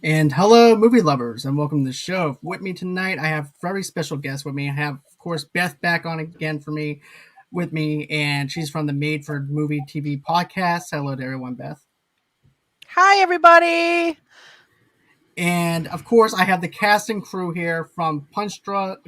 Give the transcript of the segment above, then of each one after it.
And hello, movie lovers, and welcome to the show. With me tonight, I have very special guests with me. I have, of course, Beth back on again with me, and she's from the Made for Movie TV podcast. Hello to everyone, Beth. Hi, everybody. And of course, I have the cast and crew here from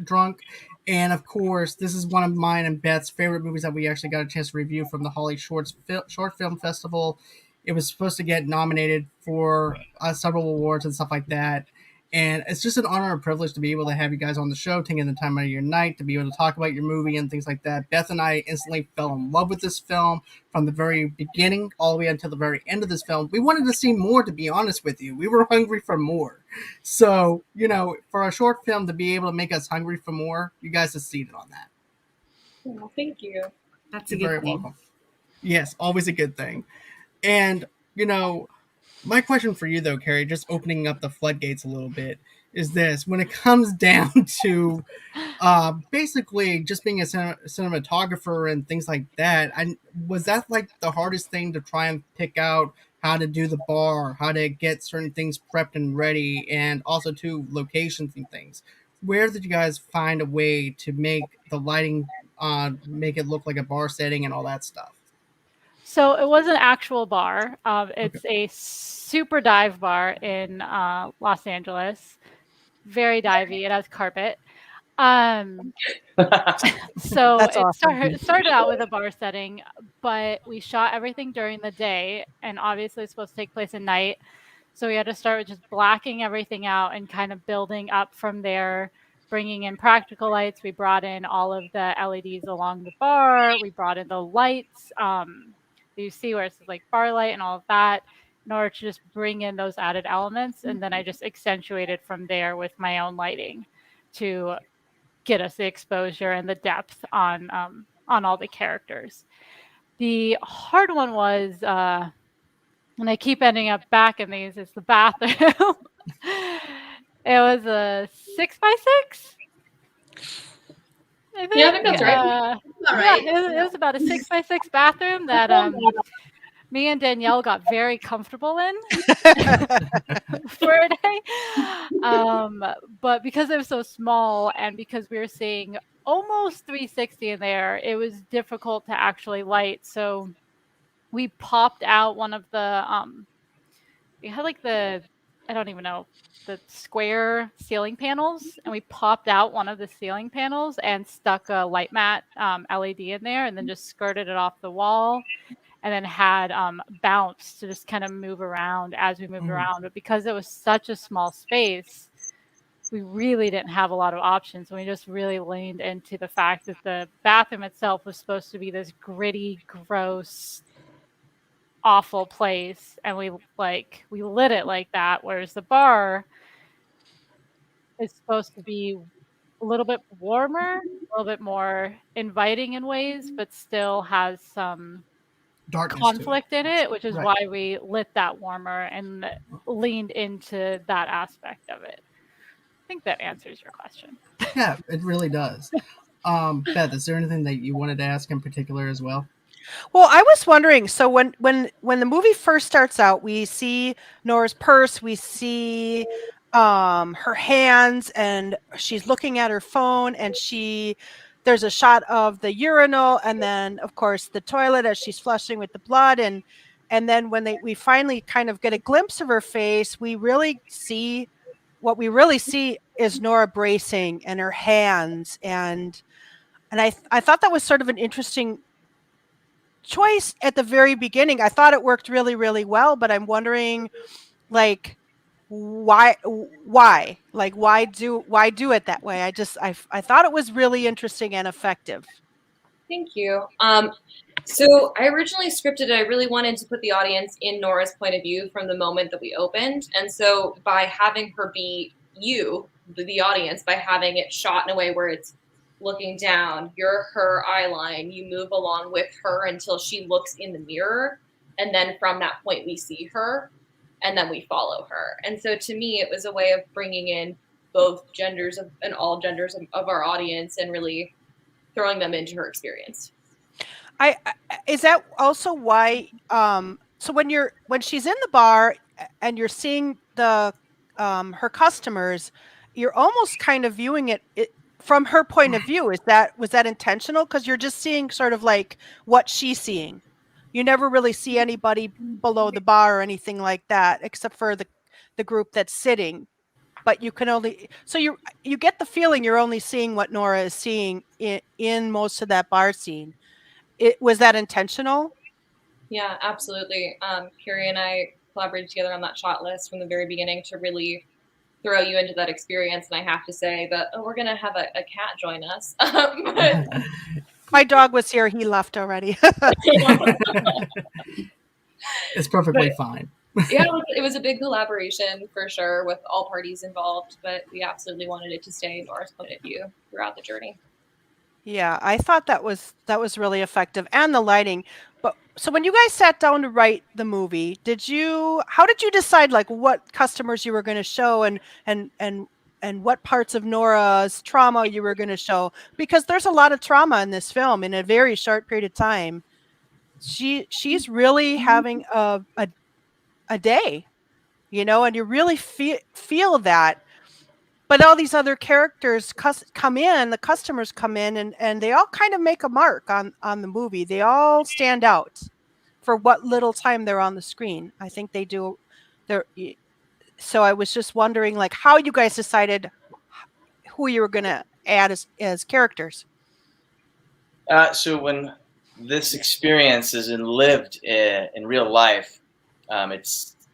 Drunk. And of course, this is one of mine and Beth's favorite movies that we actually got a chance to review from the Short Film Festival. It was supposed to get nominated for several awards and stuff like that. And it's just an honor and privilege to be able to have you guys on the show, taking the time out of your night to be able to talk about your movie and things like that. Beth and I instantly fell in love with this film from the very beginning all the way until the very end of this film. We wanted to see more, to be honest with you. We were hungry for more. So, for a short film to be able to make us hungry for more, you guys succeeded on that. Well, thank you. That's You're a good very thing. welcome. Yes, always a good thing. And, my question for you, though, Carrie, just opening up the floodgates a little bit, is this. When it comes down to basically just being a cinematographer and things like that, was that like the hardest thing to try and pick out how to do the bar, how to get certain things prepped and ready, and also to locations and things? Where did you guys find a way to make the lighting make it look like a bar setting and all that stuff? So it was an actual bar. It's Okay. a super dive bar in Los Angeles. Very divey. It has carpet. Um, so That's it awesome. started out with a bar setting, but we shot everything during the day, and obviously it's supposed to take place at night. So we had to start with just blacking everything out and kind of building up from there, bringing in practical lights. We brought in all of the LEDs along the bar. We brought in the lights. You see where it's like bar light and all of that in order to just bring in those added elements. And then I just accentuated from there with my own lighting to get us the exposure and the depth on all the characters. The hard one was, and I keep ending up back in these, is the bathroom. It was a 6x6. I think. Yeah, I think that's right. All Yeah, right. it was about a 6x6 bathroom that me and Danielle got very comfortable in for a day. But because it was so small and because we were seeing almost 360 in there, it was difficult to actually light. So we popped out one of the we had like I don't even know, the square ceiling panels, and we popped out one of the ceiling panels and stuck a light mat LED in there, and then just skirted it off the wall, and then had bounce to just kind of move around as we moved around. But because it was such a small space, we really didn't have a lot of options. And we just really leaned into the fact that the bathroom itself was supposed to be this gritty, gross, awful place, and we lit it like that, whereas the bar is supposed to be a little bit warmer, a little bit more inviting in ways, but still has some Darkness to it. conflict in it, which is Right. why we lit that warmer and leaned into that aspect of it. I think that answers your question. Yeah, it really does. Beth, is there anything that you wanted to ask in particular as well? Well, I was wondering. So when the movie first starts out, we see Nora's purse. We see her hands, and she's looking at her phone. And there's a shot of the urinal, and then of course the toilet as she's flushing with the blood. And then when we finally kind of get a glimpse of her face, we really see what we really see is Nora bracing and her hands and I thought that was sort of an interesting choice at the very beginning. I thought it worked really, really well, but I'm wondering, like, why, like, why do it that way? I thought it was really interesting and effective. Thank you. So I originally scripted it. I really wanted to put the audience in Nora's point of view from the moment that we opened. And so by having her be you, the audience, by having it shot in a way where it's looking down, you're her eye line, you move along with her until she looks in the mirror. And then from that point, we see her and then we follow her. And so to me, it was a way of bringing in both genders and all genders of our audience and really throwing them into her experience. Is that also why so when she's in the bar and you're seeing the her customers, you're almost kind of viewing it from her point of view. Was that intentional? Because you're just seeing sort of like what she's seeing. You never really see anybody below the bar or anything like that, except for the group that's sitting. But you can only you get the feeling you're only seeing what Nora is seeing in most of that bar scene. Was that intentional? Yeah, absolutely. Carrie and I collaborated together on that shot list from the very beginning to really throw you into that experience. And I have to say that we're gonna have a cat join us. But My dog was here. He left already. It's perfectly But- fine. yeah, it was a big collaboration for sure with all parties involved, but we absolutely wanted it to stay Nora's point of view throughout the journey. Yeah, I thought that was really effective, and the lighting. But so when you guys sat down to write the movie, how did you decide like what customers you were going to show and what parts of Nora's trauma you were going to show? Because there's a lot of trauma in this film in a very short period of time. She's really having a day, and you really feel that. But all these other characters come in, the customers come in, and they all kind of make a mark on the movie. They all stand out for what little time they're on the screen. I think they do. They're So I was just wondering, like, how you guys decided who you were going to add as characters. So when this experience is lived in real life,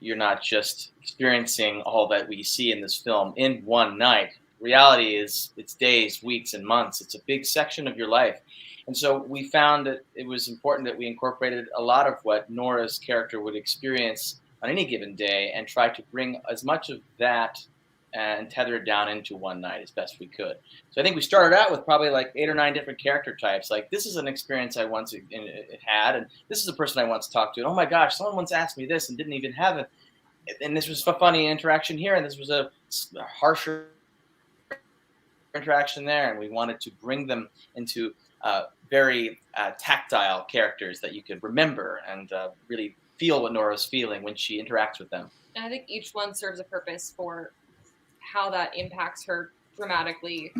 you're not just experiencing all that we see in this film in one night. Reality is it's days, weeks, and months. It's a big section of your life. And so we found that it was important that we incorporated a lot of what Nora's character would experience on any given day and try to bring as much of that and tether it down into one night as best we could. So I think we started out with probably like 8 or 9 different character types. Like, this is an experience I once had, and this is a person I once talked to. And oh my gosh, someone once asked me this and didn't even have it. And this was a funny interaction here, and this was a harsher interaction there. And we wanted to bring them into very tactile characters that you could remember and really feel what Nora's feeling when she interacts with them. And I think each one serves a purpose for how that impacts her dramatically,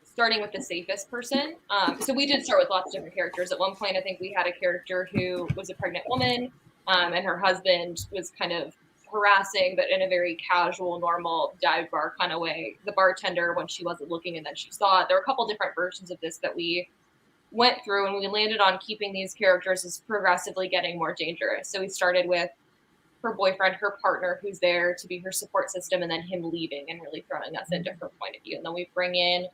starting with the safest person. So we did start with lots of different characters. At one point, I think we had a character who was a pregnant woman, and her husband was kind of harassing, but in a very casual, normal dive bar kind of way. The bartender, when she wasn't looking and then she saw it. There were a couple different versions of this that we went through, and we landed on keeping these characters as progressively getting more dangerous. So we started with her boyfriend, her partner, who's there to be her support system, and then him leaving and really throwing us into her point of view. And then we bring in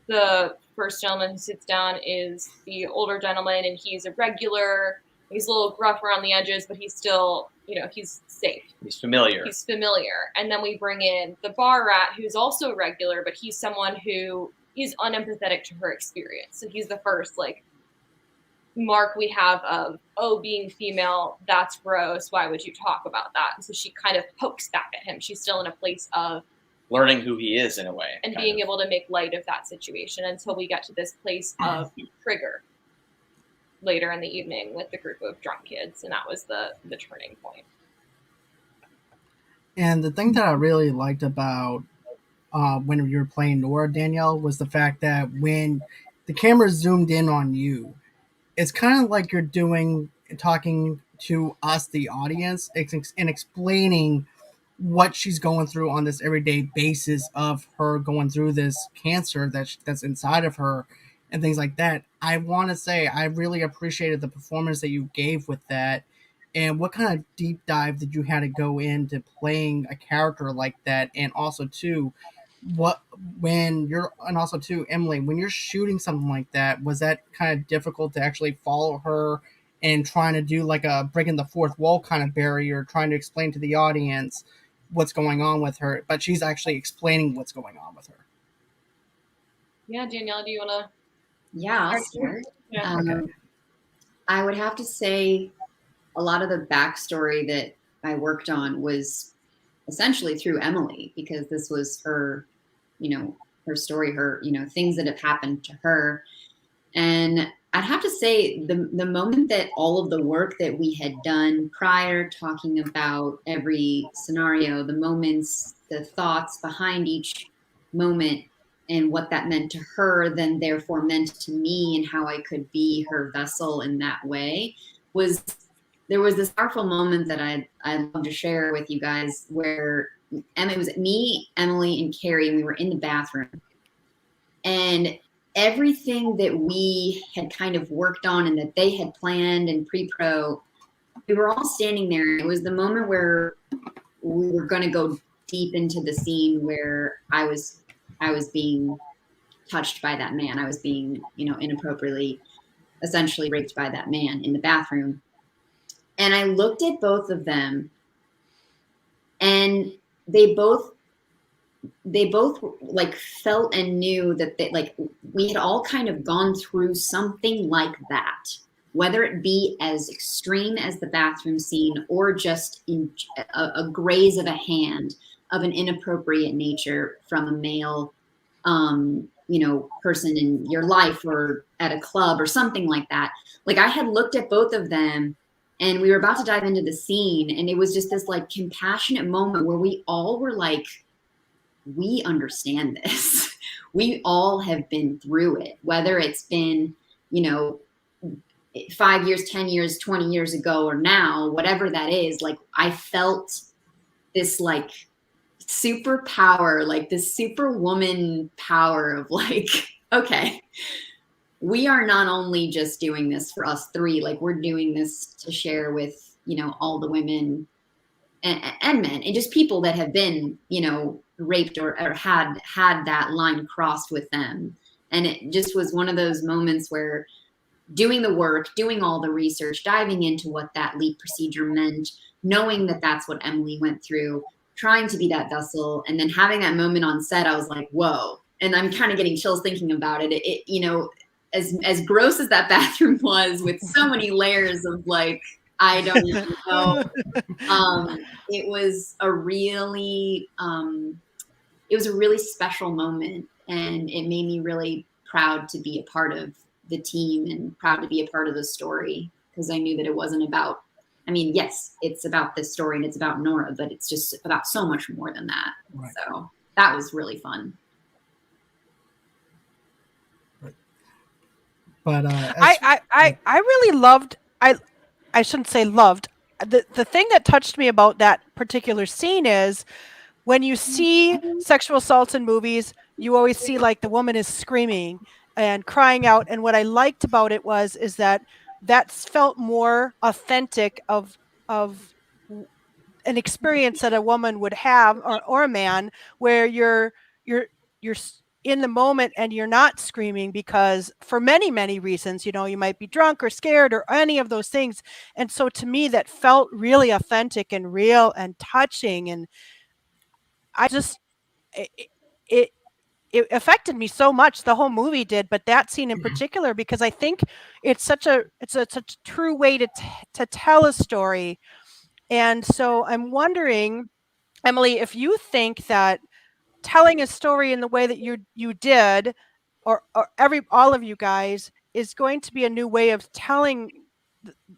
the first gentleman who sits down is the older gentleman, and he's a regular. He's a little gruff around the edges, but he's still, he's safe. He's familiar. And then we bring in the bar rat, who's also a regular, but he's someone who is unempathetic to her experience. So he's the first, mark we have of, being female, that's gross. Why would you talk about that? And so she kind of pokes back at him. She's still in a place of learning who he is in a way. And being able to make light of that situation until we get to this place of trigger later in the evening with the group of drunk kids. And that was the turning point. And the thing that I really liked about when you were playing Nora, Danielle, was the fact that when the camera zoomed in on you, it's kind of like you're talking to us, the audience, and explaining what she's going through on this everyday basis of her going through this cancer that's inside of her and things like that. I want to say I really appreciated the performance that you gave with that. And what kind of deep dive did you have to go into playing a character like that? And also too, Emily, when you're shooting something like that, was that kind of difficult to actually follow her and trying to do like a breaking the fourth wall kind of barrier, trying to explain to the audience what's going on with her, but she's actually explaining what's going on with her? Yeah, Danielle, do you want to? Yeah, I'll start. Yeah. Okay. I would have to say a lot of the backstory that I worked on was essentially through Emily, because this was her, her story, her, things that have happened to her. And I'd have to say the moment that all of the work that we had done prior, talking about every scenario, the moments, the thoughts behind each moment and what that meant to her, then therefore meant to me, and how I could be her vessel in that way, there was this powerful moment that I'd love to share with you guys, where it was me, Emily, and Carrie, and we were in the bathroom. And everything that we had kind of worked on and that they had planned and pre-pro, we were all standing there. It was the moment where we were going to go deep into the scene where I was being touched by that man. I was being, inappropriately, essentially raped by that man in the bathroom. And I looked at both of them, and they both like felt and knew that we had all kind of gone through something like that, whether it be as extreme as the bathroom scene or just in a graze of a hand of an inappropriate nature from a male person in your life or at a club or something like that. Like, I had looked at both of them, and we were about to dive into the scene, and it was just this like compassionate moment where we all were like, we understand this. We all have been through it, whether it's been, 5 years, 10 years, 20 years ago, or now, whatever that is. Like, I felt this like superpower, like this superwoman power of like, okay, we are not only just doing this for us three, like we're doing this to share with, all the women and men and just people that have been, raped or had that line crossed with them. And it just was one of those moments where doing the work, doing all the research, diving into what that LEAP procedure meant, knowing that that's what Emily went through, trying to be that vessel, and then having that moment on set, I was like, whoa. And I'm kind of getting chills thinking about it. As gross as that bathroom was, with so many layers of like, I don't even know. It was a really special moment, and it made me really proud to be a part of the team and proud to be a part of the story, because I knew that it wasn't about, yes, it's about this story and it's about Nora, but it's just about so much more than that. Right. So that was really fun. But I really loved, I shouldn't say loved. The thing that touched me about that particular scene is when you see sexual assaults in movies, you always see like the woman is screaming and crying out. And what I liked about it is that felt more authentic of an experience that a woman would have, or a man, where you're in the moment and you're not screaming because for many, many reasons, you might be drunk or scared or any of those things. And so to me, that felt really authentic and real and touching. And I just, it affected me so much. The whole movie did, but that scene in particular, because I think it's such a true way to tell a story. And so I'm wondering, Emily, if you think that telling a story in the way that you did, or all of you guys, is going to be a new way of telling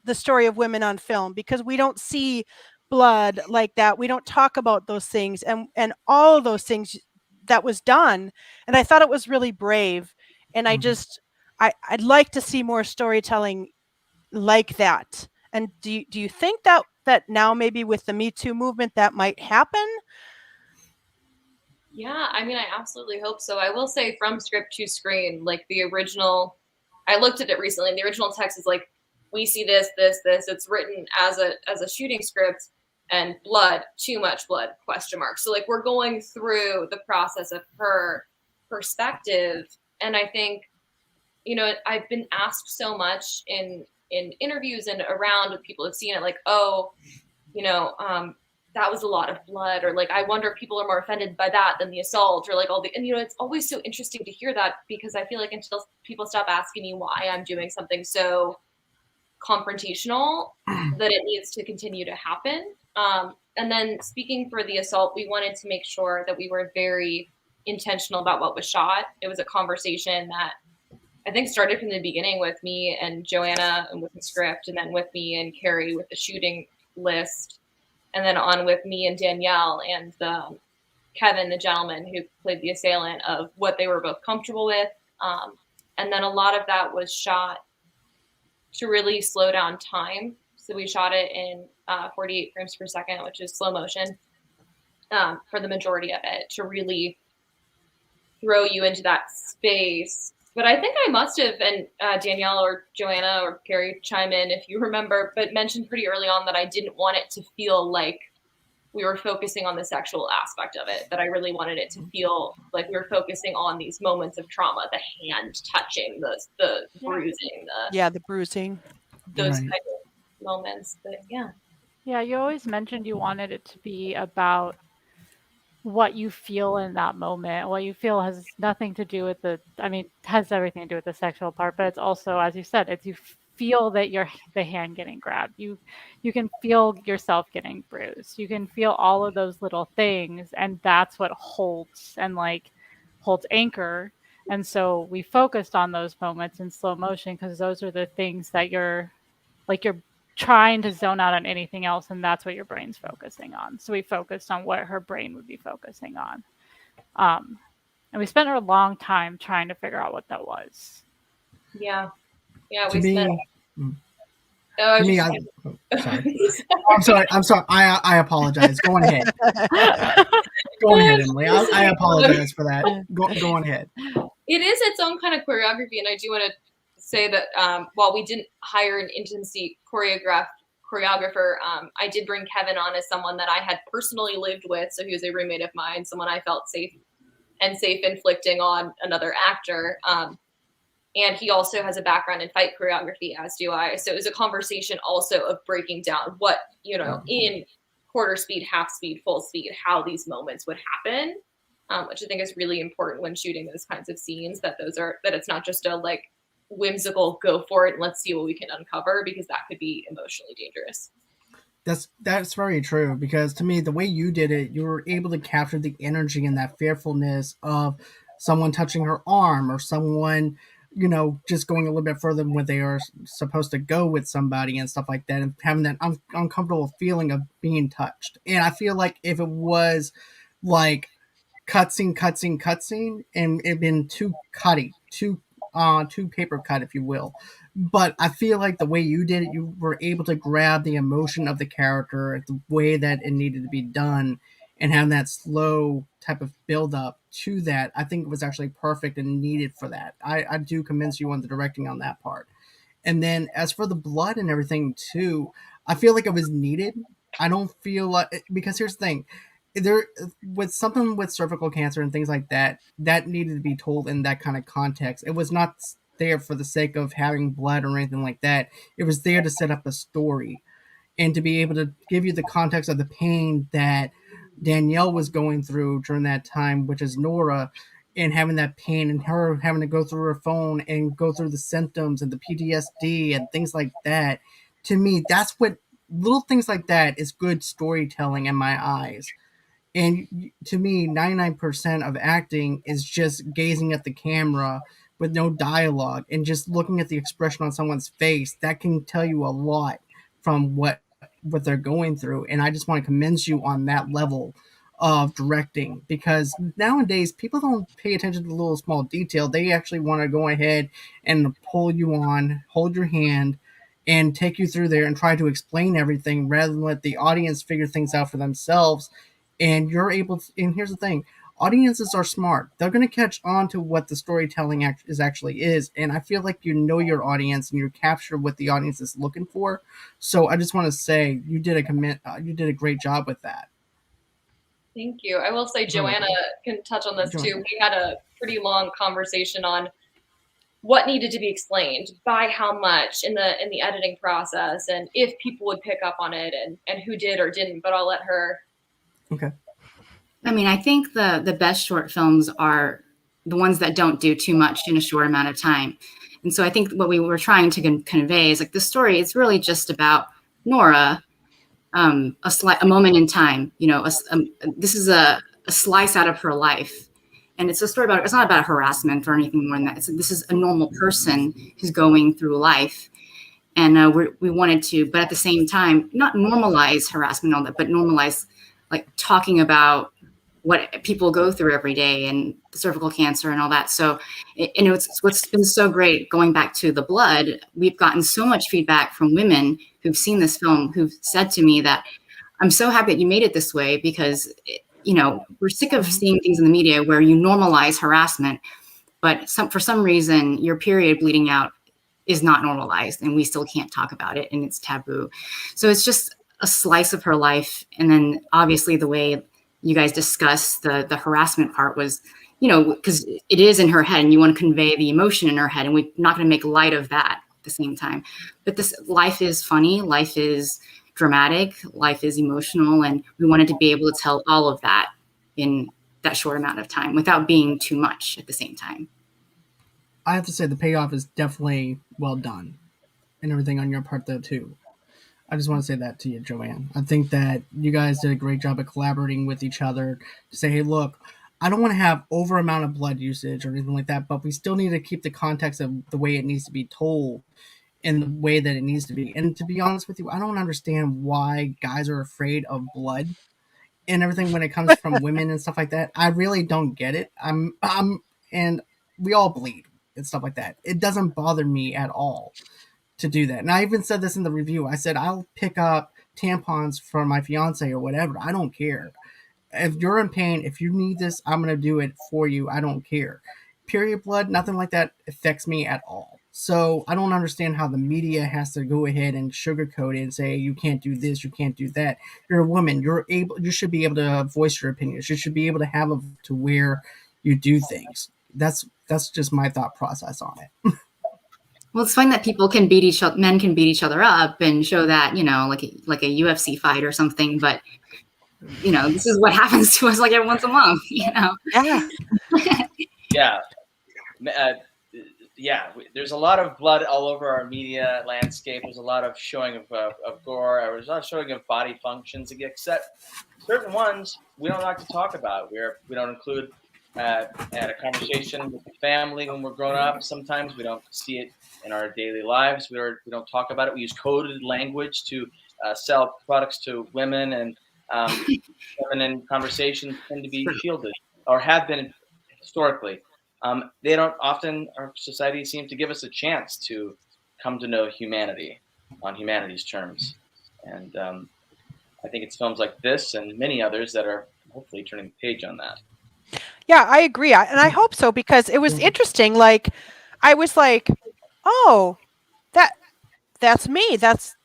the story of women on film, because we don't see blood like that. We don't talk about those things and all of those things that was done. And I thought it was really brave. And I'd like to see more storytelling like that. And do you think that now, maybe with the Me Too movement, that might happen? Yeah, I absolutely hope so. I will say, from script to screen, like the original, I looked at it recently, and the original text is like, we see this. It's written as a shooting script, and blood, too much blood, ? So like, we're going through the process of her perspective. And I think, I've been asked so much in interviews and around with people who've seen it, like, oh, that was a lot of blood, or like, I wonder if people are more offended by that than the assault, or like and it's always so interesting to hear that, because I feel like until people stop asking me why I'm doing something so confrontational, that it needs to continue to happen. And then speaking for the assault, we wanted to make sure that we were very intentional about what was shot. It was a conversation that I think started from the beginning with me and Joanna and with the script, and then with me and Carrie with the shooting list, and then on with me and Danielle and Kevin, the gentleman who played the assailant, of what they were both comfortable with. And then a lot of that was shot to really slow down time. So we shot it in 48 frames per second, which is slow motion, for the majority of it, to really throw you into that space. But I think I must have, and Danielle or Joanna or Carrie, chime in if you remember, but mentioned pretty early on that I didn't want it to feel like we were focusing on the sexual aspect of it, that I really wanted it to feel like we were focusing on these moments of trauma, the hand touching, the bruising, the bruising, those kind of moments. But yeah, you always mentioned you wanted it to be about what you feel in that moment. What you feel has nothing to do with has everything to do with the sexual part, but it's also, as you said, it's you feel that the hand getting grabbed. You can feel yourself getting bruised. You can feel all of those little things, and that's what holds anchor. And so we focused on those moments in slow motion because those are the things that you're trying to zone out on anything else, and that's what your brain's focusing on. So we focused on what her brain would be focusing on. And we spent a long time trying to figure out what that was. Yeah, To we me, spent. I'm sorry. I apologize. Go on ahead. Go on ahead, Emily. I apologize for that. Go on ahead. It is its own kind of choreography, and I do want to say that while we didn't hire an intimacy choreographer, I did bring Kevin on as someone that I had personally lived with. So he was a roommate of mine, someone I felt safe inflicting on another actor. And he also has a background in fight choreography, as do I. So it was a conversation also of breaking down what, in quarter speed, half speed, full speed, how these moments would happen, which I think is really important when shooting those kinds of scenes, that it's not just a whimsical go for it and let's see what we can uncover, because that could be emotionally dangerous. That's very true, because to me, the way you did it, you were able to capture the energy and that fearfulness of someone touching her arm, or someone, just going a little bit further than what they are supposed to go with somebody and stuff like that, and having that uncomfortable feeling of being touched. And I feel like if it was like cutscene, and it'd been too cutty, too paper cut, if you will. But I feel like the way you did it, you were able to grab the emotion of the character, the way that it needed to be done, and have that slow type of build up to that. I think it was actually perfect and needed for that. I do commend you on the directing on that part. And then as for the blood and everything too, I feel like it was needed. I don't feel like, because here's the thing, there, with something with cervical cancer and things like that needed to be told in that kind of context. It was not there for the sake of having blood or anything like that. It was there to set up a story and to be able to give you the context of the pain that Danielle was going through during that time, which is Nora, and having that pain and her having to go through her phone and go through the symptoms and the PTSD and things like that. To me, that's what, little things like that is good storytelling in my eyes. And to me, 99% of acting is just gazing at the camera with no dialogue and just looking at the expression on someone's face. That can tell you a lot from what they're going through. And I just want to commend you on that level of directing, because nowadays people don't pay attention to the little small detail. They actually want to go ahead and pull you on, hold your hand, and take you through there and try to explain everything rather than let the audience figure things out for themselves. And you're able to, and here's the thing, audiences are smart. They're going to catch on to what the storytelling actually is. And I feel like you know your audience and you capture what the audience is looking for. So I just want to say you did a great job with that. Thank you. I will say Joanna can touch on this too. We had a pretty long conversation on what needed to be explained by how much in the editing process, and if people would pick up on it, and who did or didn't. But I'll let her. Okay. I mean, I think the best short films are the ones that don't do too much in a short amount of time. And so I think what we were trying to convey is the story, it's really just about Nora, a moment in time. This is a slice out of her life. And it's a story about, it's not about harassment or anything more than that. This is a normal person who's going through life. And we wanted to, but at the same time, not normalize harassment and all that, but normalize like talking about what people go through every day and cervical cancer and all that. So, it's what's been so great going back to the blood. We've gotten so much feedback from women who've seen this film, who've said to me that I'm so happy that you made it this way, because, we're sick of seeing things in the media where you normalize harassment, but for some reason, your period bleeding out is not normalized and we still can't talk about it and it's taboo. So it's just a slice of her life. And then obviously the way you guys discuss the harassment part was, because it is in her head and you want to convey the emotion in her head, and we're not going to make light of that at the same time. But this life is funny, life is dramatic, life is emotional, and we wanted to be able to tell all of that in that short amount of time without being too much at the same time. I have to say the payoff is definitely well done, and everything on your part though too. I just want to say that to you, Joanne. I think that you guys did a great job of collaborating with each other to say, hey, look, I don't want to have over amount of blood usage or anything like that, but we still need to keep the context of the way it needs to be told in the way that it needs to be. And to be honest with you, I don't understand why guys are afraid of blood and everything when it comes from women and stuff like that. I really don't get it. And we all bleed and stuff like that. It doesn't bother me at all to do that. And I even said this in the review. I said, I'll pick up tampons for my fiance or whatever. I don't care. If you're in pain, if you need this, I'm going to do it for you. I don't care. Period blood, nothing like that affects me at all. So I don't understand how the media has to go ahead and sugarcoat it and say, you can't do this, you can't do that. You're a woman. You should be able to voice your opinions. You should be able to have to where you do things. That's just my thought process on it. Well, it's fine that men can beat each other up and show that, like a UFC fight or something, but this is what happens to us like every once a month, Yeah. There's a lot of blood all over our media landscape. There's a lot of showing of gore. There's a lot of showing of body functions, except certain ones we don't like to talk about. We don't include at a conversation with the family when we're grown up. Sometimes we don't see it in our daily lives. We don't talk about it. We use coded language to sell products to women, and feminine conversations tend to be shielded or have been historically. They don't often, our society seems to give us a chance to come to know humanity on humanity's terms. And I think it's films like this and many others that are hopefully turning the page on that. Yeah, I agree. And I hope so, because it was interesting. Like, I was like, oh, that's me. That's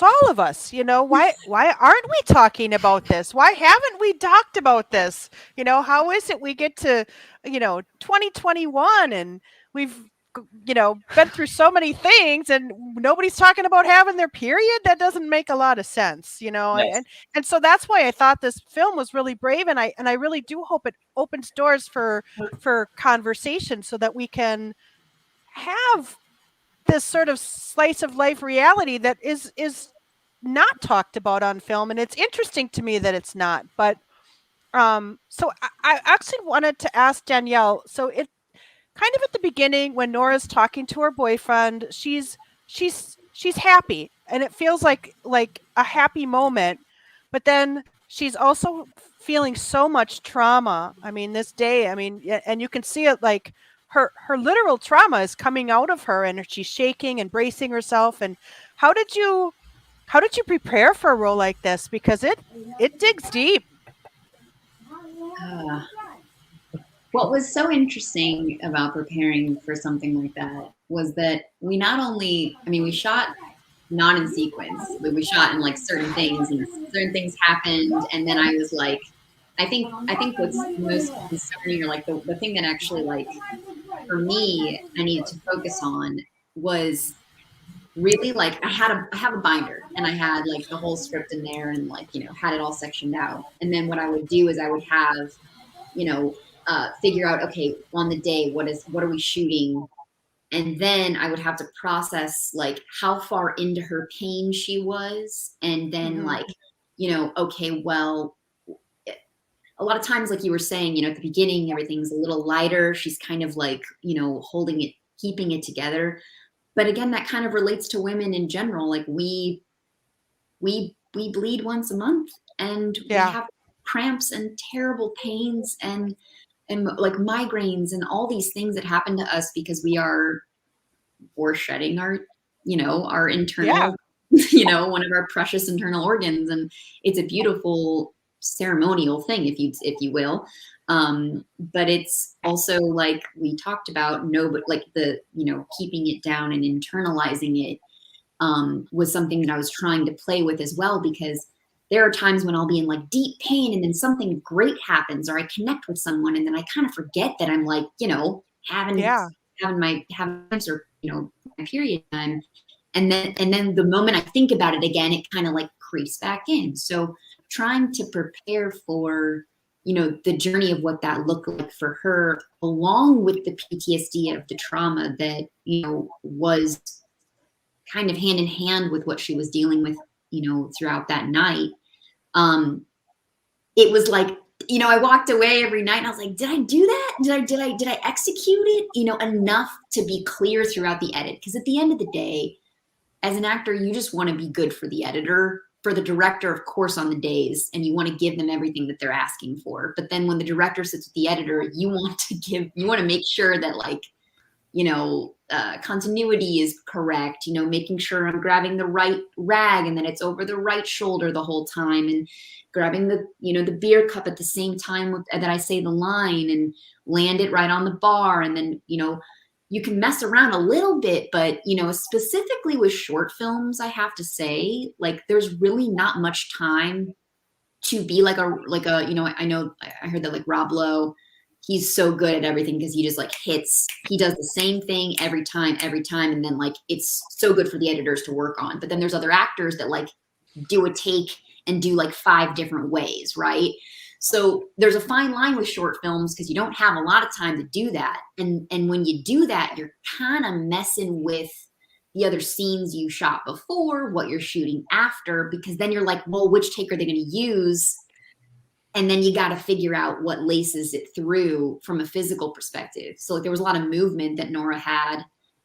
all of us. Why aren't we talking about this? Why haven't we talked about this? How is it we get to 2021 and we've been through so many things and nobody's talking about having their period? That doesn't make a lot of sense, Yes. and so that's why I thought this film was really brave, and I really do hope it opens doors for conversation so that we can have this sort of slice of life reality that is not talked about on film. And it's interesting to me that it's not. But so I actually wanted to ask Danielle, so it kind of at the beginning when Nora's talking to her boyfriend, she's happy and it feels like a happy moment, but then she's also feeling so much trauma. I mean, this day, and you can see it, like her literal trauma is coming out of her, and she's shaking and bracing herself. And how did you prepare for a role like this? Because it digs deep. What was so interesting about preparing for something like that was that we not only, we shot not in sequence, but we shot in like certain things, and certain things happened. And then I was like, I think what's most concerning, or like the thing that actually, like, for me, I needed to focus on was really, like, I have a binder, and I had like the whole script in there, and like, had it all sectioned out. And then what I would do is I would have, figure out, okay, on the day, what are we shooting? And then I would have to process like how far into her pain she was. And then like, okay, well, a lot of times, like you were saying, you know, at the beginning, everything's a little lighter. She's kind of like, you know, holding it, keeping it together. But again, that kind of relates to women in general. Like we bleed once a month, and we have cramps and terrible pains and like migraines and all these things that happen to us because we're shedding our, you know, our internal, you know, one of our precious internal organs. And it's a beautiful ceremonial thing, if you will. But it's also, like we talked about, but like the, you know, keeping it down and internalizing it was something that I was trying to play with as well, because there are times when I'll be in like deep pain and then something great happens, or I connect with someone, and then I kind of forget that I'm like, you know, having my or, you know, my period time. And then the moment I think about it again, it kind of like creeps back in. So trying to prepare for, you know, the journey of what that looked like for her, along with the PTSD of the trauma that, you know, was kind of hand in hand with what she was dealing with, you know, throughout that night. It was like, you know, I walked away every night and I was like, did I do that? Did I execute it, you know, enough to be clear throughout the edit? Because at the end of the day, as an actor, you just want to be good for the editor, for the director, of course, on the days, and you want to give them everything that they're asking for. But then when the director sits with the editor, you want to make sure that, like, you know, continuity is correct, you know, making sure I'm grabbing the right rag and then it's over the right shoulder the whole time, and grabbing the, you know, the beer cup at the same time that I say the line, and land it right on the bar. And then, you know, you can mess around a little bit, but, you know, specifically with short films, I have to say, like, there's really not much time to be like a, you know, I heard that like Rob Lowe, he's so good at everything because he just like he does the same thing every time. And then like, it's so good for the editors to work on. But then there's other actors that like do a take and do like 5 different ways, right? So there's a fine line with short films because you don't have a lot of time to do that. And when you do that, you're kind of messing with the other scenes you shot before, what you're shooting after, because then you're like, well, which take are they going to use? And then you got to figure out what laces it through from a physical perspective. So like there was a lot of movement that Nora had,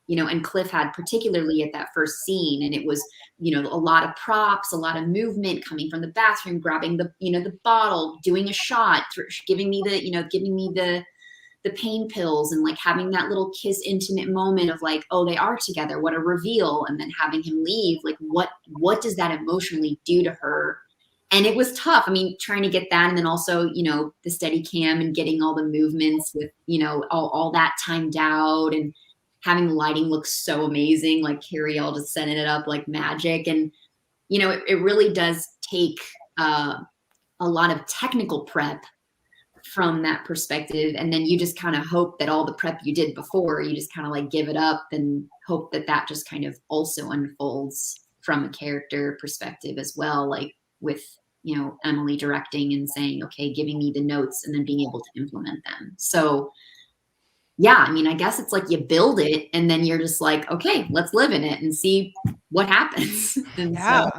you know, and Cliff had, particularly at that first scene. And it was, you know, a lot of props, a lot of movement coming from the bathroom, grabbing the, you know, the bottle, doing a shot, giving me the pain pills, and like having that little kiss intimate moment of like, oh, they are together, what a reveal. And then having him leave, like what does that emotionally do to her? And it was tough. I mean, trying to get that. And then also, you know, the steady cam and getting all the movements with, you know, all that timed out, and having the lighting look so amazing, like Carrie all just setting it up like magic. And, you know, it really does take a lot of technical prep from that perspective. And then you just kind of hope that all the prep you did before, you just kind of like give it up and hope that that just kind of also unfolds from a character perspective as well. Like with, you know, Emily directing and saying, okay, giving me the notes and then being able to implement them. So yeah, I mean, I guess it's like you build it and then you're just like, okay, let's live in it and see what happens. And so,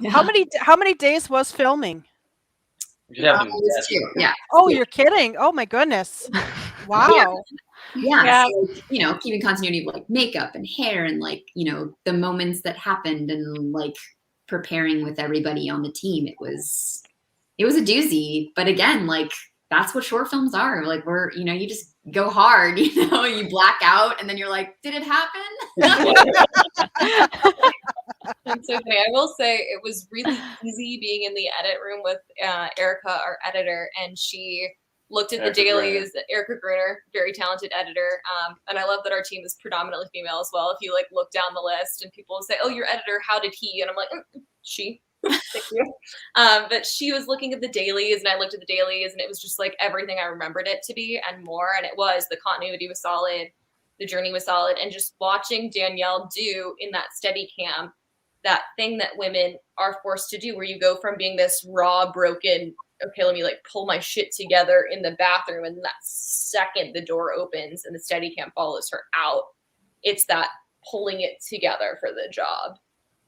yeah. How many days was filming? Yeah. Oh, you're kidding. Oh my goodness. Wow. Yeah. So, you know, keeping continuity of like makeup and hair and like, you know, the moments that happened and like preparing with everybody on the team. It was a doozy, but again, like that's what short films are. Like we're, you know, you just go hard, you know, you black out and then you're like, did it happen? That's so funny. I will say it was really easy being in the edit room with Erica, our editor, and she looked at the dailies. Erica Gruner, very talented editor. And I love that our team is predominantly female as well. If you like look down the list and people will say, oh, your editor, how did he? And I'm like, she. Thank you. But she was looking at the dailies and I looked at the dailies and it was just like everything I remembered it to be and more. And it was, the continuity was solid. The journey was solid. And just watching Danielle do in that steady cam, that thing that women are forced to do where you go from being this raw, broken, okay, let me like pull my shit together in the bathroom. And that second the door opens and the steady cam follows her out, it's that pulling it together for the job.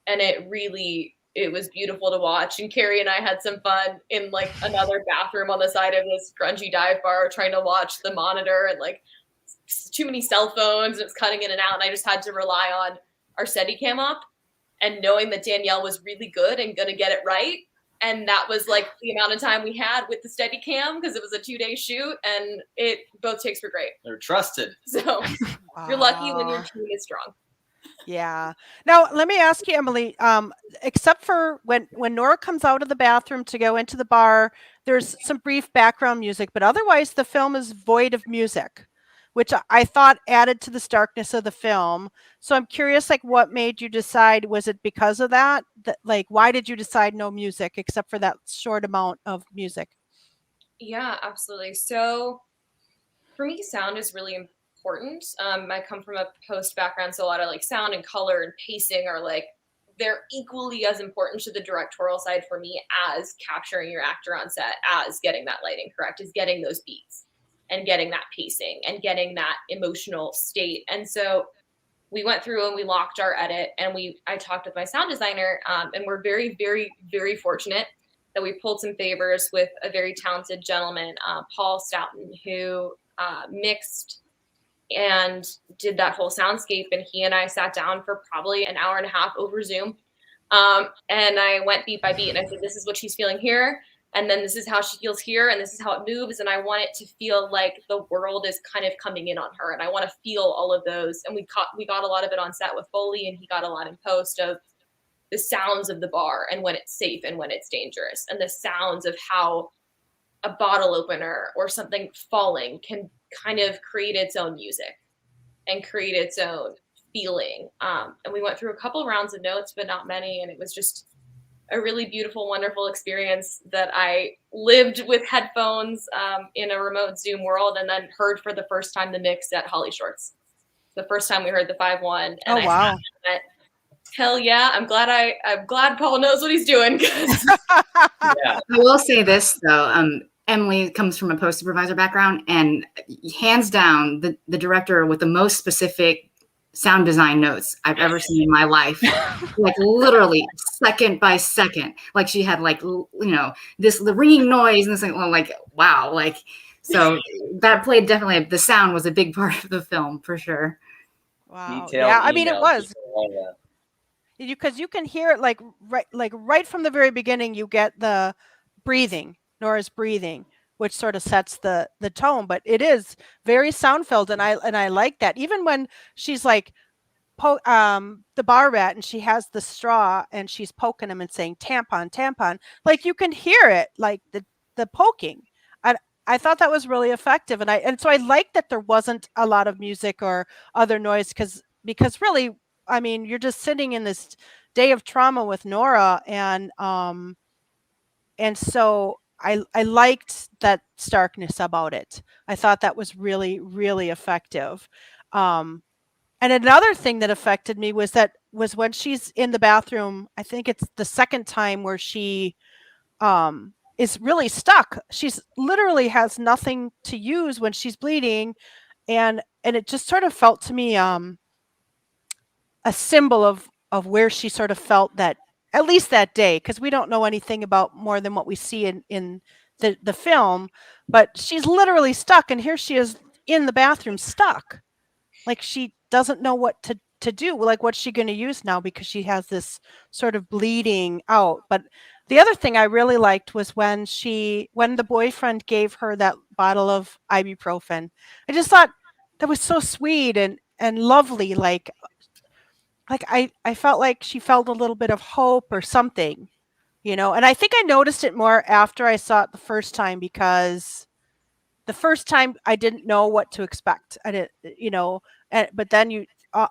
And it really it was beautiful to watch. And Carrie and I had some fun in like another bathroom on the side of this grungy dive bar trying to watch the monitor, and like too many cell phones, and it was cutting in and out, and I just had to rely on our Steadicam up and knowing that Danielle was really good and going to get it right. And that was like the amount of time we had with the Steadicam, because it was a 2-day shoot, and both takes were great. They're trusted. So you're lucky when your team is strong. Yeah. Now let me ask you, Emily. Except for when Nora comes out of the bathroom to go into the bar, there's some brief background music, but otherwise the film is void of music, which I thought added to the starkness of the film. So I'm curious, like, what made you decide? Was it because of that? Like, why did you decide no music except for that short amount of music? Yeah, absolutely. So for me, sound is really important. I come from a post background, so a lot of like sound and color and pacing are like, they're equally as important to the directorial side for me as capturing your actor on set, as getting that lighting correct, is getting those beats and getting that pacing and getting that emotional state. And so we went through and we locked our edit, and I talked with my sound designer, and we're very, very, very fortunate that we pulled some favors with a very talented gentleman, Paul Stoughton, who mixed and did that whole soundscape. And he and I sat down for probably an hour and a half over Zoom. And I went beat by beat, and I said, this is what she's feeling here, and then this is how she feels here, and this is how it moves. And I want it to feel like the world is kind of coming in on her. And I want to feel all of those. And we got a lot of it on set with Foley, and he got a lot in post of the sounds of the bar and when it's safe and when it's dangerous, and the sounds of how a bottle opener or something falling can kind of create its own music and create its own feeling. And we went through a couple rounds of notes, but not many. And it was just a really beautiful, wonderful experience that I lived with headphones in a remote Zoom world, and then heard for the first time the mix at HollyShorts. The first time we heard the 5-1. And oh, wow. Hell yeah. I'm glad Paul knows what he's doing. Yeah. I will say this though, Emily comes from a post supervisor background, and hands down the director with the most specific sound design notes I've ever seen in my life. Like literally second by second. Like she had like, you know, the ringing noise and this like, well, like, wow. Like, so that played definitely, the sound was a big part of the film for sure. Wow. Detailed Yeah. I mean, it was. emails. Because you can hear it like right from the very beginning. You get the breathing, Nora's breathing, which sort of sets the tone. But it is very sound filled, and I like that. Even when she's like the bar rat, and she has the straw and she's poking him and saying tampon, tampon, like you can hear it, like the poking. I thought that was really effective, and so I like that there wasn't a lot of music or other noise, because really, I mean, you're just sitting in this day of trauma with Nora, and so I liked that starkness about it. I thought that was really, really effective. And another thing that affected me was when she's in the bathroom. I think it's the second time where she is really stuck. She's literally has nothing to use when she's bleeding, and it just sort of felt to me a symbol of where she sort of felt that, at least that day, because we don't know anything about more than what we see in the film, but she's literally stuck, and here she is in the bathroom stuck, like she doesn't know what to do, like what's she going to use now, because she has this sort of bleeding out. But the other thing I really liked was when the boyfriend gave her that bottle of ibuprofen. I just thought that was so sweet and lovely, like I felt like she felt a little bit of hope or something, you know. And I think I noticed it more after I saw it the first time, because the first time I didn't know what to expect. I didn't, you know, but then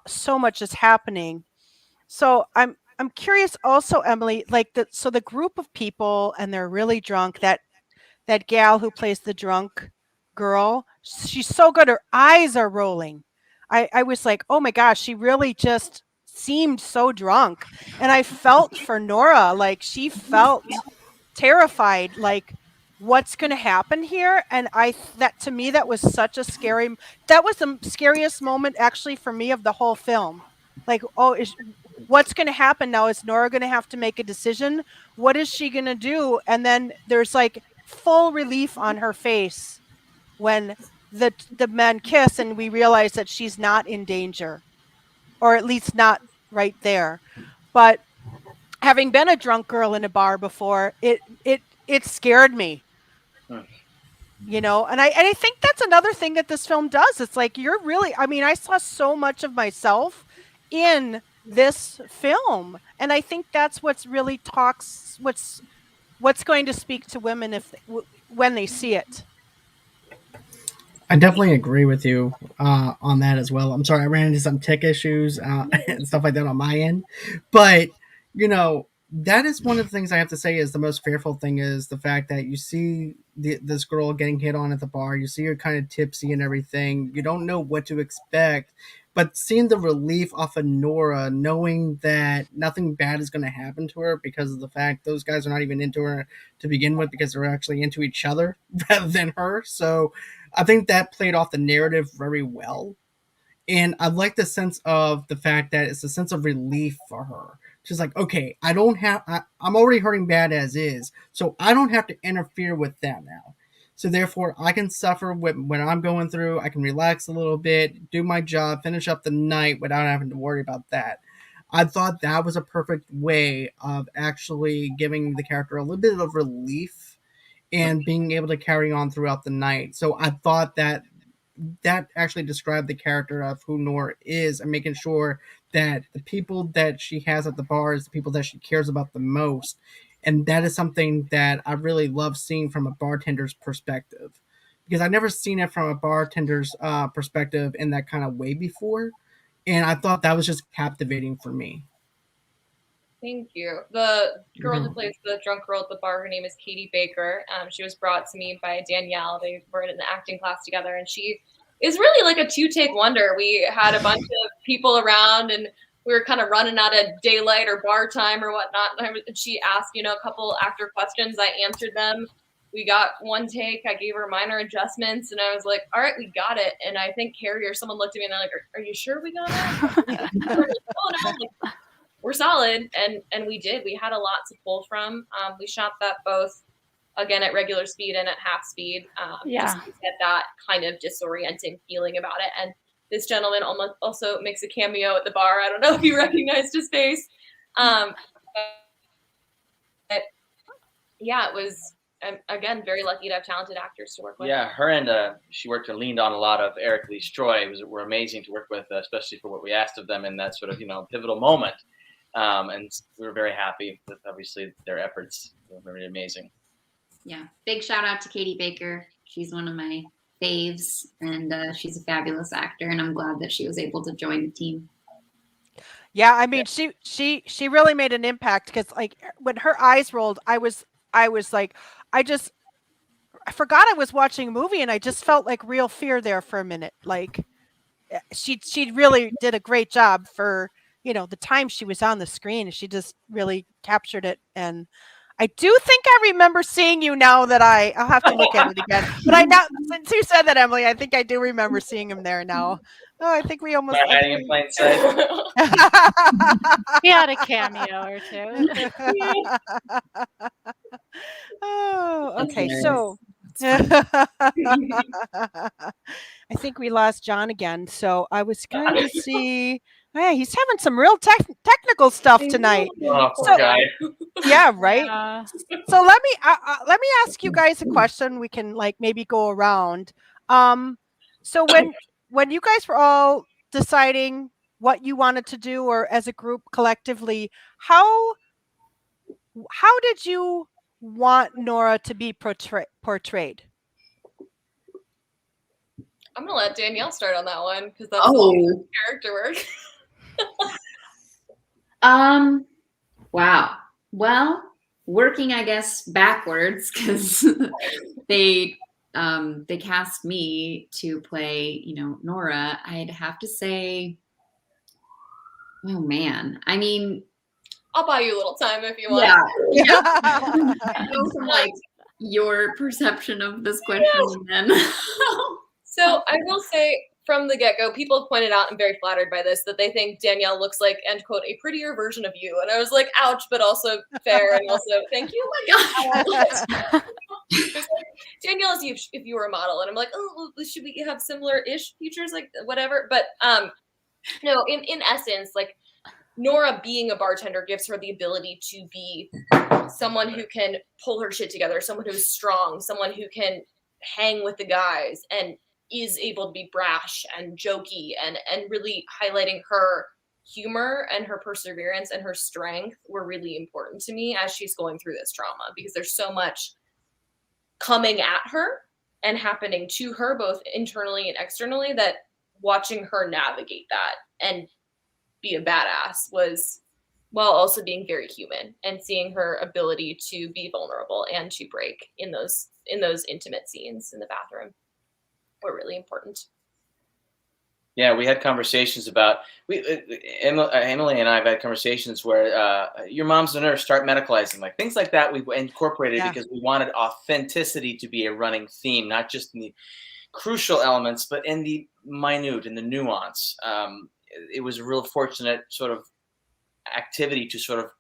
so much is happening. So I'm curious also, Emily, like the group of people, and they're really drunk. That gal who plays the drunk girl, she's so good. Her eyes are rolling. I was like, oh my gosh, she really just seemed so drunk, and I felt for Nora, like she felt terrified, like what's going to happen here. And that to me, that was such a that was the scariest moment actually for me of the whole film. Like, what's going to happen now? Is Nora going to have to make a decision? What is she going to do? And then there's like full relief on her face when the men kiss and we realize that she's not in danger, or at least not right there. But having been a drunk girl in a bar before, it scared me. You know, and I think that's another thing that this film does. It's like you're really, I mean, I saw so much of myself in this film, and I think that's what's really talks what's going to speak to women when they see it. I definitely agree with you on that as well. I'm sorry, I ran into some tech issues and stuff like that on my end, but you know, that is one of the things I have to say is the most fearful thing is the fact that you see this girl getting hit on at the bar. You see her kind of tipsy and everything. You don't know what to expect, but seeing the relief off of Nora, knowing that nothing bad is going to happen to her because of the fact those guys are not even into her to begin with because they're actually into each other rather than her. So I think that played off the narrative very well. And I like the sense of the fact that it's a sense of relief for her. She's like, okay, I'm already hurting bad as is, so I don't have to interfere with that now. So therefore, I can suffer when I'm going through. I can relax a little bit, do my job, finish up the night without having to worry about that. I thought that was a perfect way of actually giving the character a little bit of relief and being able to carry on throughout the night. So I thought that actually described the character of who Nora is and making sure that the people that she has at the bar is the people that she cares about the most. And that is something that I really love seeing from a bartender's perspective, because I've never seen it from a bartender's perspective in that kind of way before. And I thought that was just captivating for me. Thank you. The girl who plays the drunk girl at the bar, her name is Katie Baker. She was brought to me by Danielle. They were in the acting class together, and she is really like a two-take wonder. We had a bunch of people around, and we were kind of running out of daylight or bar time or whatnot. And she asked, a couple actor questions. I answered them. We got one take. I gave her minor adjustments, and I was like, all right, we got it. And I think Carrie or someone looked at me, and they're like, are you sure we got it? Oh, no. We're solid, and we did. We had a lot to pull from. We shot that both, again, at regular speed and at half speed. Just to get that kind of disorienting feeling about it. And this gentleman also makes a cameo at the bar. I don't know if you recognized his face. But yeah, it was, again, very lucky to have talented actors to work with. Yeah, her and she worked and leaned on a lot of Eric Lee Stroy. Were amazing to work with, especially for what we asked of them in that sort of pivotal moment. And we were very happy with obviously their efforts. They were really amazing. Yeah, big shout out to Katie Baker. She's one of my faves, and she's a fabulous actor. And I'm glad that she was able to join the team. Yeah, I mean, she really made an impact, because like when her eyes rolled, I was like, I forgot I was watching a movie, and I just felt like real fear there for a minute. Like she really did a great job for the time she was on the screen. She just really captured it. And I do think I remember seeing you now that I'll have to look at it again. But I now, since you said that, Emily, I think I do remember seeing him there now. Oh, I think we almost hiding in plain sight. He had a cameo or two. Oh, okay. So I think we lost John again. So I was going to see. Hey, he's having some real technical stuff tonight. Oh, poor guy. Yeah, right. Yeah. So let me ask you guys a question. We can maybe go around. So when you guys were all deciding what you wanted to do, or as a group collectively, how did you want Nora to be portrayed? I'm gonna let Danielle start on that one, because that's character work. Wow. Well, working, I guess, backwards, because they cast me to play, Nora. I'd have to say, oh man, I mean, I'll buy you a little time if you want. Yeah. I know from your perception of this question, then. So I will say, from the get-go, people have pointed out, I'm very flattered by this, that they think Danielle looks like, end quote, a prettier version of you. And I was like, ouch, but also fair, and also thank you. Oh my God. It's like, Danielle is if you were a model, and I'm like, oh, well, should we have similar-ish features, like whatever? But no, in essence, like Nora being a bartender gives her the ability to be someone who can pull her shit together, someone who's strong, someone who can hang with the guys and is able to be brash and jokey, and really highlighting her humor and her perseverance and her strength were really important to me as she's going through this trauma, because there's so much coming at her and happening to her both internally and externally, that watching her navigate that and be a badass was, while also being very human, and seeing her ability to be vulnerable and to break in those intimate scenes in the bathroom were really important. Yeah, we had conversations about Emily and I have had conversations where your mom's a nurse, start medicalizing, like things like that. We incorporated because we wanted authenticity to be a running theme, not just in the crucial elements, but in the minute, in the nuance. It was a real fortunate sort of activity to sort of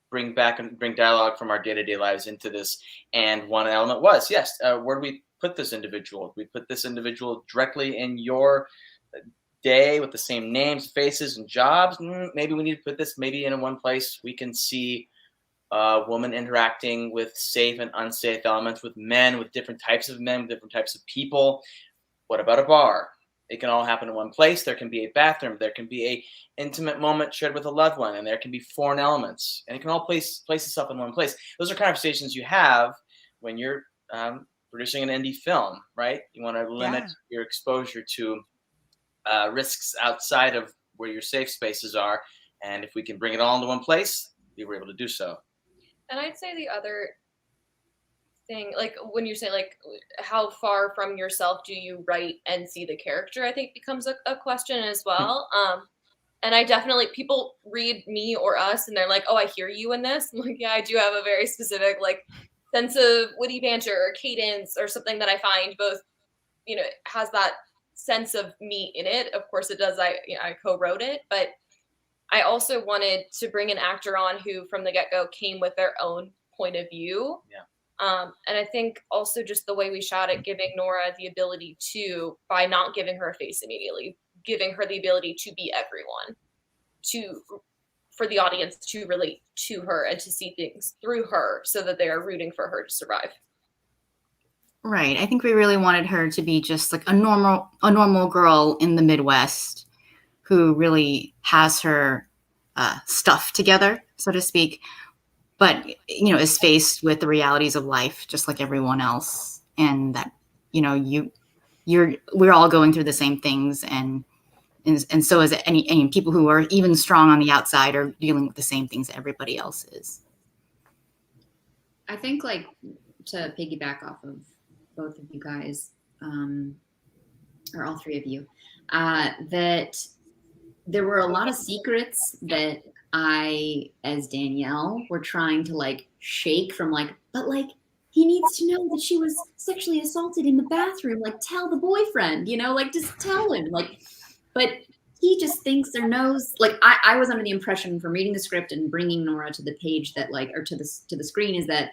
bring back and bring dialogue from our day-to-day lives into this. And one element was, yes, where do we put this individual? We put this individual directly in your day with the same names, faces, and jobs. Maybe we need to put this maybe in one place we can see a woman interacting with safe and unsafe elements, with men, with different types of men, with different types of people. What about a bar? It can all happen in one place. There can be a bathroom. There can be a intimate moment shared with a loved one, and there can be foreign elements, and it can all place itself in one place. Those are conversations you have when you're producing an indie film, right? You want to limit your exposure to risks outside of where your safe spaces are, and if we can bring it all into one place, we were able to do so. And I'd say the other thing, like when you say like how far from yourself do you write and see the character, I think becomes a question as well. And I definitely, people read me or us and they're like, oh, I hear you in this. I'm like, yeah, I do have a very specific like sense of witty banter or cadence or something that I find both, has that sense of me in it. Of course it does. I co-wrote it, but I also wanted to bring an actor on who from the get-go came with their own point of view. Yeah. And I think also just the way we shot it, giving Nora the ability to, by not giving her a face immediately, giving her the ability to be everyone, for the audience to relate to her and to see things through her so that they are rooting for her to survive. Right. I think we really wanted her to be just like a normal girl in the Midwest who really has her stuff together, so to speak, but, is faced with the realities of life just like everyone else. And that, we're all going through the same things. And so is any people who are even strong on the outside are dealing with the same things that everybody else is. I think, like, to piggyback off of both of you guys, or all three of you, that there were a lot of secrets that I, as Danielle, were trying to like shake from like, but like, he needs to know that she was sexually assaulted in the bathroom. Like, tell the boyfriend, like, just tell him. Like, but he just thinks or knows. Like, I was under the impression from reading the script and bringing Nora to the page that like, or to the screen, is that,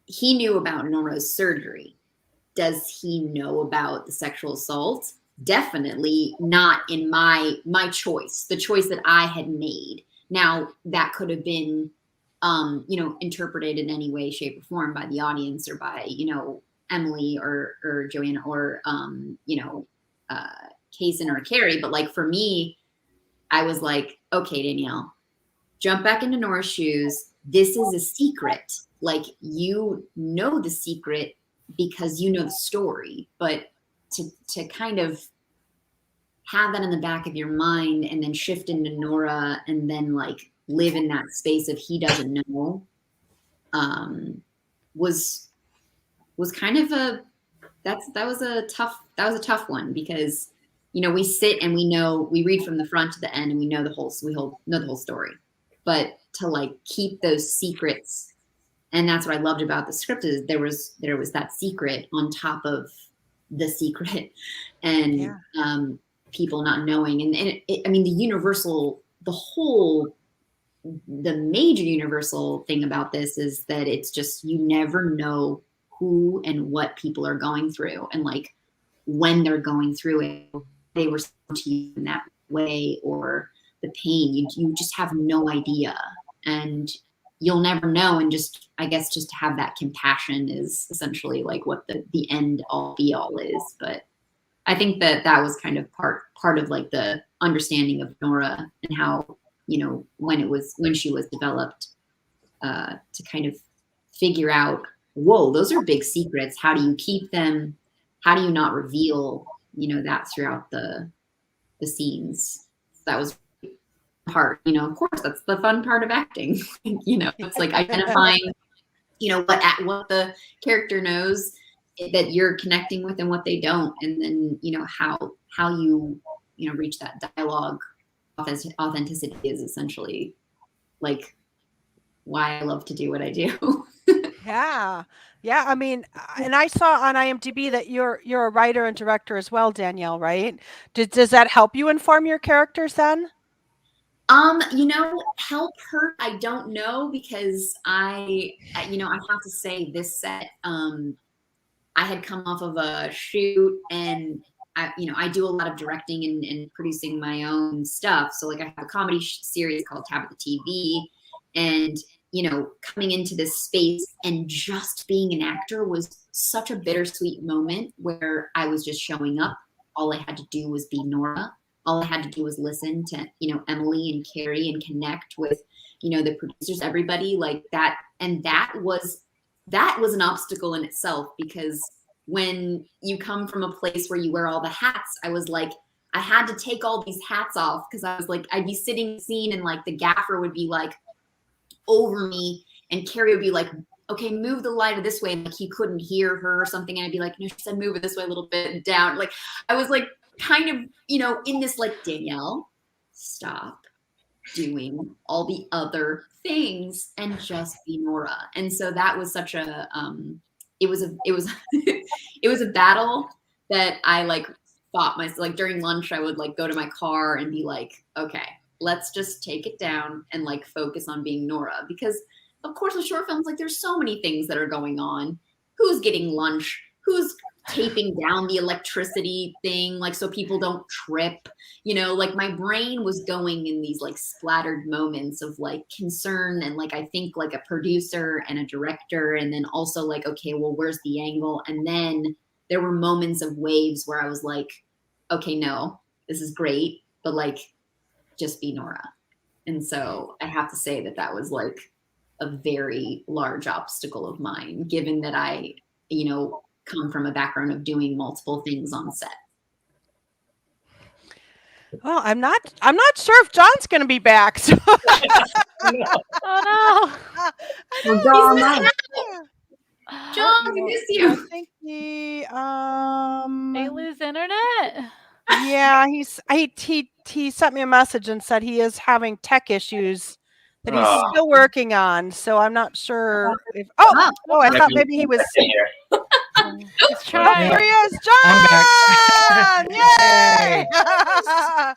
he knew about Nora's surgery. Does he know about the sexual assault? Definitely not in my choice, the choice that I had made. Now that could have been, interpreted in any way, shape, or form by the audience or by, Emily or Joanna or, Kaysen or Carrie. But like for me, I was like, okay, Danielle, jump back into Nora's shoes. This is a secret. Like, you know the secret because you know the story, but to kind of have that in the back of your mind and then shift into Nora and then like live in that space of he doesn't know, was kind of that was a tough one, because we sit and we read from the front to the end and we know the whole story, but to like keep those secrets. And that's what I loved about the script, is there was that secret on top of the secret and Yeah. people not knowing. And I mean, the major universal thing about this is that it's just, you never know who and what people are going through, and like when they're going through it, they respond to you in that way, or the pain, you just have no idea, and you'll never know. And just, I guess, just to have that compassion is essentially like what the end all be all is. But I think that was kind of part of like the understanding of Nora, and how, you know, when she was developed, to kind of figure out, whoa, those are big secrets. How do you keep them? How do you not reveal, you know, that throughout the scenes? That was part, you know, of course, that's the fun part of acting. You know, it's like identifying, you know, what the character knows that you're connecting with and what they don't, and then, you know, how you know, reach that dialogue authenticity is essentially like why I love to do what I do. Yeah. Yeah. I mean, and I saw on IMDb that you're a writer and director as well, Danielle, right? Does that help you inform your characters then? You know, help her, I don't know, because you know, I have to say this set, I had come off of a shoot, and you know, I do a lot of directing and producing my own stuff. So like, I have a comedy series called Tabitha TV, and, you know, coming into this space and just being an actor was such a bittersweet moment, where I was just showing up. All I had to do was be Nora. All I had to do was listen to, you know, Emily and Carrie, and connect with, you know, the producers, everybody like that. And that was an obstacle in itself, because when you come from a place where you wear all the hats, I was like, I had to take all these hats off, because I was like, I'd be sitting scene, and like the gaffer would be like over me, and Carrie would be like, okay, move the light this way, and like he couldn't hear her or something, and I'd be like, no, she said move it this way a little bit, and down. Like, I was like kind of, you know, in this like, Danielle, stop doing all the other things and just be Nora. And so that was such a it was it was a battle that I like fought myself. Like during lunch, I would like go to my car and be like, okay, let's just take it down and like focus on being Nora. Because of course with short films, like there's so many things that are going on. Who's getting lunch? Who's taping down the electricity thing, like so people don't trip, you know, like my brain was going in these like splattered moments of like concern, and like I think like a producer and a director, and then also like, okay, well, where's the angle? And then there were moments of waves where I was like, okay, no, this is great, but like just be Nora. And so I have to say that was like a very large obstacle of mine, given that I, you know, come from a background of doing multiple things on set. Well, I'm not sure if John's going to be back. So. Oh no. Well, John, John, we miss you. I think he They lose internet. Yeah, he sent me a message and said he is having tech issues that he's still working on. So I'm not sure if I thought maybe he was here. He's trying. There he is, John! I'm back. Yay!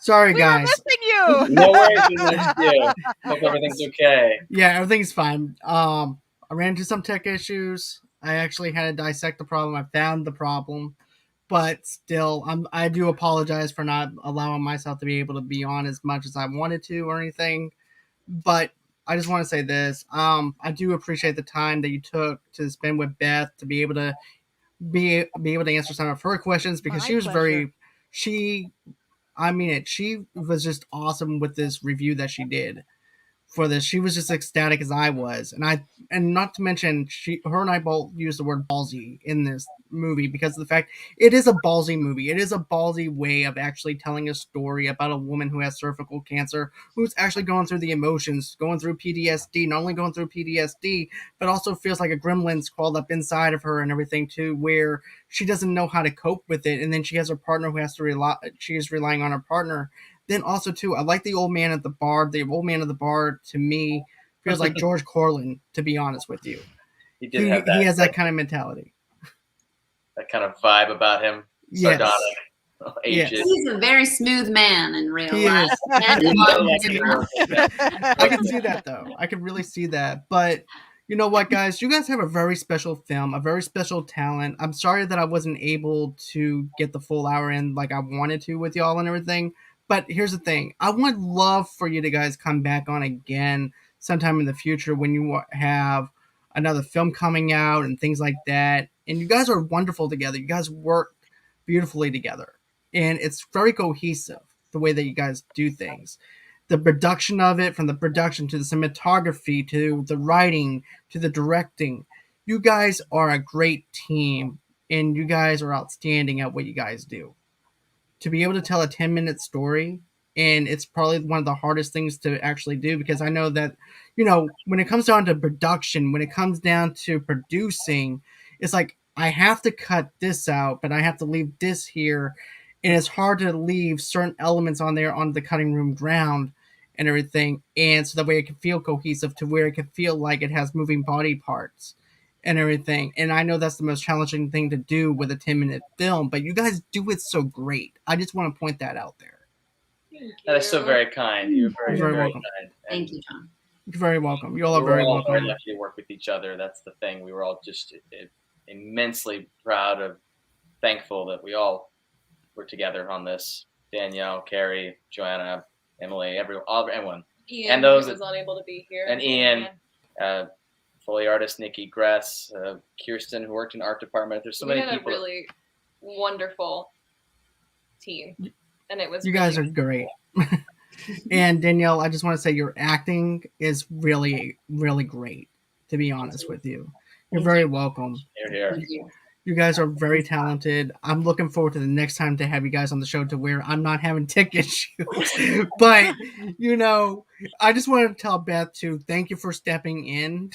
Sorry, We were guys. missing you. No worries, we missed you. Hope everything's okay. Yeah, everything's fine. I ran into some tech issues. I actually had to dissect the problem. I found the problem, but still, I do apologize for not allowing myself to be able to be on as much as I wanted to or anything. But I just want to say this. I do appreciate the time that you took to spend with Beth to be able to answer some of her questions, because she was she was just awesome with this review that she did for this. She was just ecstatic as I was, and not to mention her and I both used the word ballsy in this movie, because of the fact it is a ballsy movie. It is a ballsy way of actually telling a story about a woman who has cervical cancer, who's actually going through the emotions, going through PTSD, not only going through PTSD, but also feels like a gremlin's crawled up inside of her and everything too, where she doesn't know how to cope with it, and then she has her partner who has to she is relying on her partner. Then also too, I like the old man at the bar. The old man at the bar to me feels like George Corlin, to be honest with you. He has that kind of mentality. that kind of vibe about him. Yes. Sardonic, Yes. aged. He's a very smooth man in real He life. is. And He's on like camera. I can see that though. I can really see that. But you know what, guys? You guys have a very special film, a very special talent. I'm sorry that I wasn't able to get the full hour in like I wanted to with y'all and everything. But here's the thing: I would love for you to guys come back on again sometime in the future when you have another film coming out and things like that. And you guys are wonderful together. You guys work beautifully together, and it's very cohesive the way that you guys do things. The production of it, from the production to the cinematography to the writing to the directing, you guys are a great team, and you guys are outstanding at what you guys do. To be able to tell a 10-minute story, and it's probably one of the hardest things to actually do, because I know that, you know, when it comes down to production, when it comes down to producing, it's like I have to cut this out, but I have to leave this here, and it's hard to leave certain elements on there on the cutting room ground and everything, and so that way it can feel cohesive to where it can feel like it has moving body parts and everything. And I know that's the most challenging thing to do with a 10-minute film, but you guys do it so great. I just want to point that out there. That is so very kind. You're very, You're very very welcome. kind. Thank you, John. You're very welcome. You all are We're very all welcome. very lucky to work with each other. That's the thing. We were all just immensely proud of, thankful that we all were together on this. Danielle, Carrie, Joanna, Emily, everyone. Ian, And those who was unable to be here. And Ian, Foley artist Nikki Gress, Kirsten, who worked in art department. There's so we many had people. a really wonderful team, and it was. You guys are great. And Danielle, I just want to say your acting is really, really great, to be honest with you. You're very welcome. Here, here. Thank you. You guys are very talented. I'm looking forward to the next time to have you guys on the show to where I'm not having tech issues. But, you know, I just wanted to tell Beth to thank you for stepping in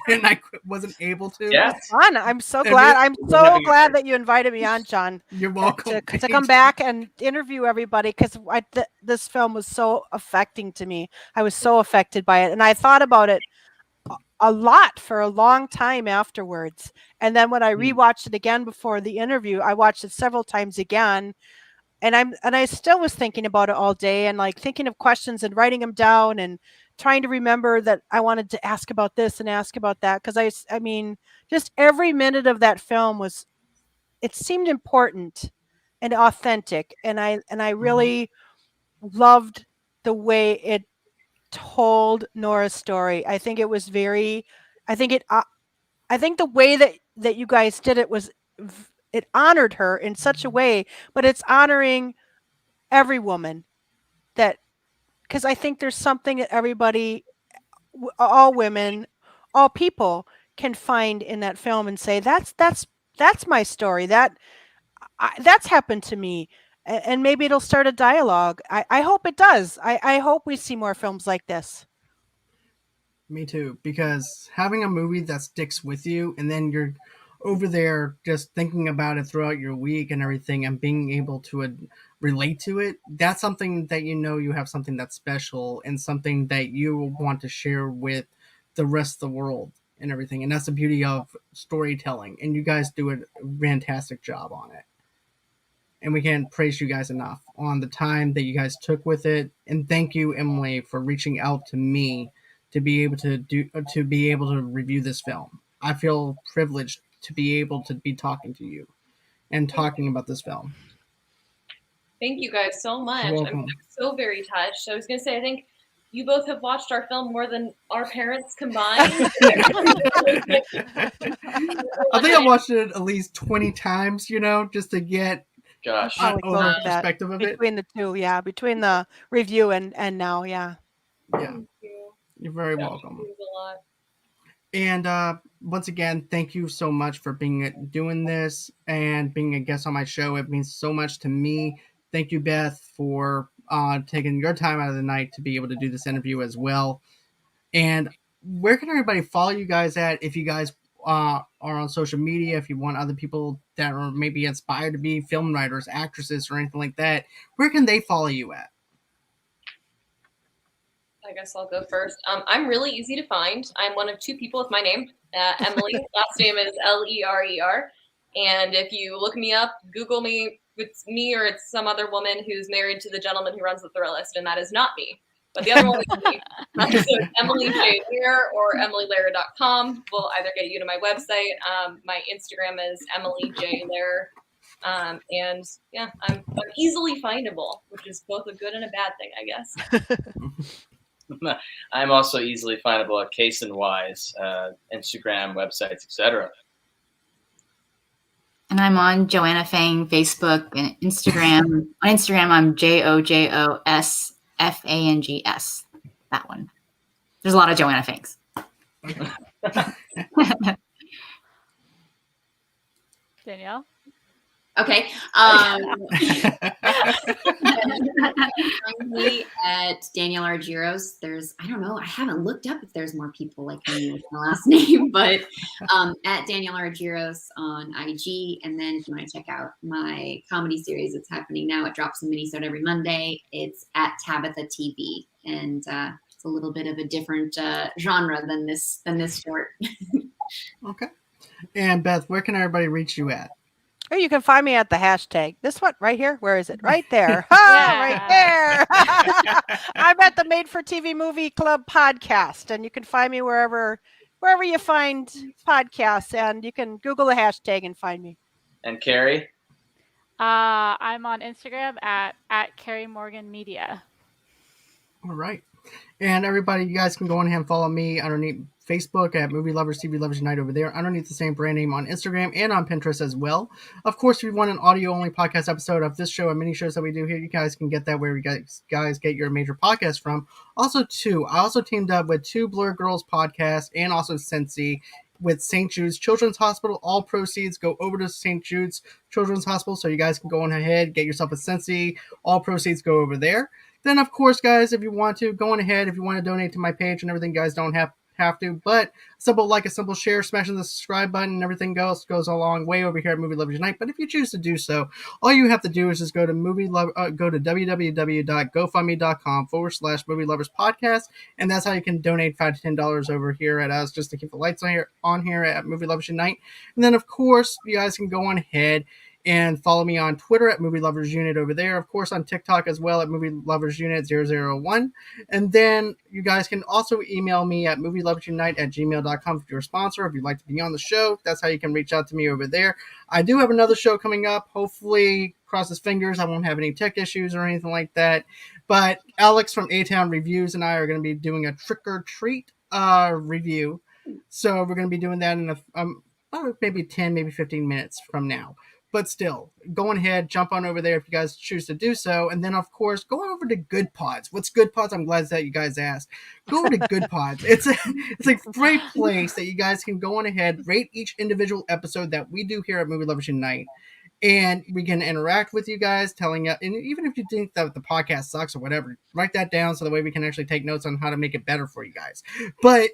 when I wasn't able to. Yes. Fun. I'm so And glad. we- I'm we're so having a glad great- that you invited me on, John, You're welcome. to come back and interview everybody, because this film was so affecting to me. I was so affected by it, and I thought about it a lot for a long time afterwards. And then when I rewatched it again before the interview, I watched it several times again, and I still was thinking about it all day, and like thinking of questions and writing them down and trying to remember that I wanted to ask about this and ask about that, because I mean, just every minute of that film it seemed important and authentic, and I really loved the way it told Nora's story. I think it was very, I think it, I think the way that you guys did it was, it honored her in such a way, but it's honoring every woman, that, because I think there's something that everybody, all women, all people can find in that film and say, that's my story. That's happened to me. And maybe it'll start a dialogue. I hope it does. I hope we see more films like this. Me too, because having a movie that sticks with you, and then you're over there just thinking about it throughout your week and everything, and being able to relate to it, that's something that you know you have something that's special and something that you want to share with the rest of the world and everything. And that's the beauty of storytelling. And you guys do a fantastic job on it. And we can't praise you guys enough on the time that you guys took with it. And thank you, Emily, for reaching out to me to be able to review this film. I feel privileged to be able to be talking to you and talking about this film. Thank you guys so much. You're I'm welcome. so very touched. I was going to say, I think you both have watched our film more than our parents combined. I think I watched it at least 20 times, just to get Gosh. an Probably over close to that. perspective of it. Between the two, yeah, between the review and now, yeah. Yeah, Thank you. you're very Yeah. welcome. It means a lot. And once again, thank you so much for doing this and being a guest on my show. It means so much to me. Thank you, Beth, for taking your time out of the night to be able to do this interview as well. And where can everybody follow you guys at if you guys are on social media, if you want other people that are maybe inspired to be film writers, actresses, or anything like that? Where can they follow you at? I guess I'll go first. I'm really easy to find. I'm one of two people with my name, Emily. Last name is Lerer. And if you look me up, Google me, it's me or it's some other woman who's married to the gentleman who runs the Thrillist, and that is not me. But the other one is me. So Emily J. Lair or emilylair.com will either get you to my website. My Instagram is Emily J. Lair. And yeah, I'm easily findable, which is both a good and a bad thing, I guess. I'm also easily findable at Case and Wise, Instagram, websites, etc. And I'm on Joanna Fang Facebook and Instagram. On Instagram, I'm JOJOSFANGS. That one. There's a lot of Joanna Fangs. Danielle? Okay. Find me at Danielle Argyros. I don't know, I haven't looked up if there's more people like me with my last name, but at Danielle Argyros on IG. And then if you want to check out my comedy series, it's happening now. It drops in Minnesota every Monday. It's at Tabitha TV. And it's a little bit of a different genre than this short. Okay. And Beth, where can everybody reach you at? Or you can find me at the hashtag. This one right here. Where is it? Right there. Right there. I'm at the Made for TV Movie Club podcast, and you can find me wherever you find podcasts, and you can Google the hashtag and find me. And Carrie? I'm on Instagram at Carrie Morgan Media. All right. And everybody, you guys can go on ahead and follow me underneath Facebook at Movie Lovers TV Lovers Unite over there, underneath the same brand name on Instagram and on Pinterest as well. Of course, if you want an audio-only podcast episode of this show and mini shows that we do here, you guys can get that where you guys get your major podcast from. Also, I also teamed up with 2 Blur Girls podcasts and also Sensi with St. Jude's Children's Hospital. All proceeds go over to St. Jude's Children's Hospital, so you guys can go on ahead, get yourself a Sensi. All proceeds go over there. Then, of course, guys, if you want to, go on ahead. If you want to donate to my page and everything, guys don't have to. But a simple share, smashing the subscribe button, and everything else goes a long way over here at Movie Lovers Unite. But if you choose to do so, all you have to do is just go to www.gofundme.com/Movie Lovers Podcast, and that's how you can donate $5 to $10 over here at us just to keep the lights on here at Movie Lovers Unite. And then, of course, you guys can go on ahead and follow me on Twitter at Movie Lovers Unit over there. Of course, on TikTok as well at Movie Lovers Unit 001. And then you guys can also email me at movieloversunite@gmail.com if you're a sponsor. If you'd like to be on the show, that's how you can reach out to me over there. I do have another show coming up. Hopefully, cross his fingers, I won't have any tech issues or anything like that. But Alex from A-Town Reviews and I are going to be doing a trick or treat review. So we're going to be doing that in maybe 10, maybe 15 minutes from now. But still, go on ahead, jump on over there if you guys choose to do so. And then, of course, go on over to Good Pods. What's Good Pods? I'm glad that you guys asked. Go over to Good Pods. It's a great place that you guys can go on ahead, rate each individual episode that we do here at Movie Lovers Unite. And we can interact with you guys, telling you, and even if you think that the podcast sucks or whatever, write that down so that way we can actually take notes on how to make it better for you guys. But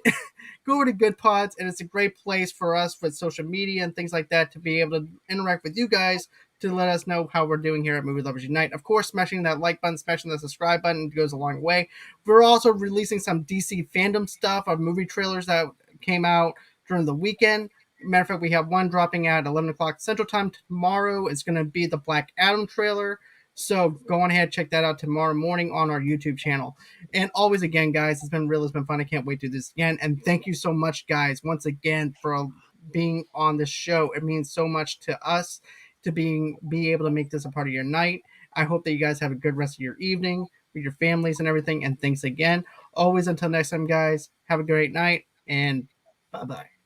go over to Good Pods, and it's a great place for us with social media and things like that to be able to interact with you guys to let us know how we're doing here at Movie Lovers Unite. Of course, smashing that like button, smashing the subscribe button goes a long way. We're also releasing some DC fandom stuff of movie trailers that came out during the weekend. Matter of fact, we have one dropping at 11 o'clock Central Time tomorrow. It's going to be the Black Adam trailer. So go on ahead, check that out tomorrow morning on our YouTube channel. And always, again, guys, it's been real. It's been fun. I can't wait to do this again. And thank you so much, guys, once again, for being on this show. It means so much to us to be able to make this a part of your night. I hope that you guys have a good rest of your evening with your families and everything. And thanks again. Always, until next time, guys, have a great night and bye-bye.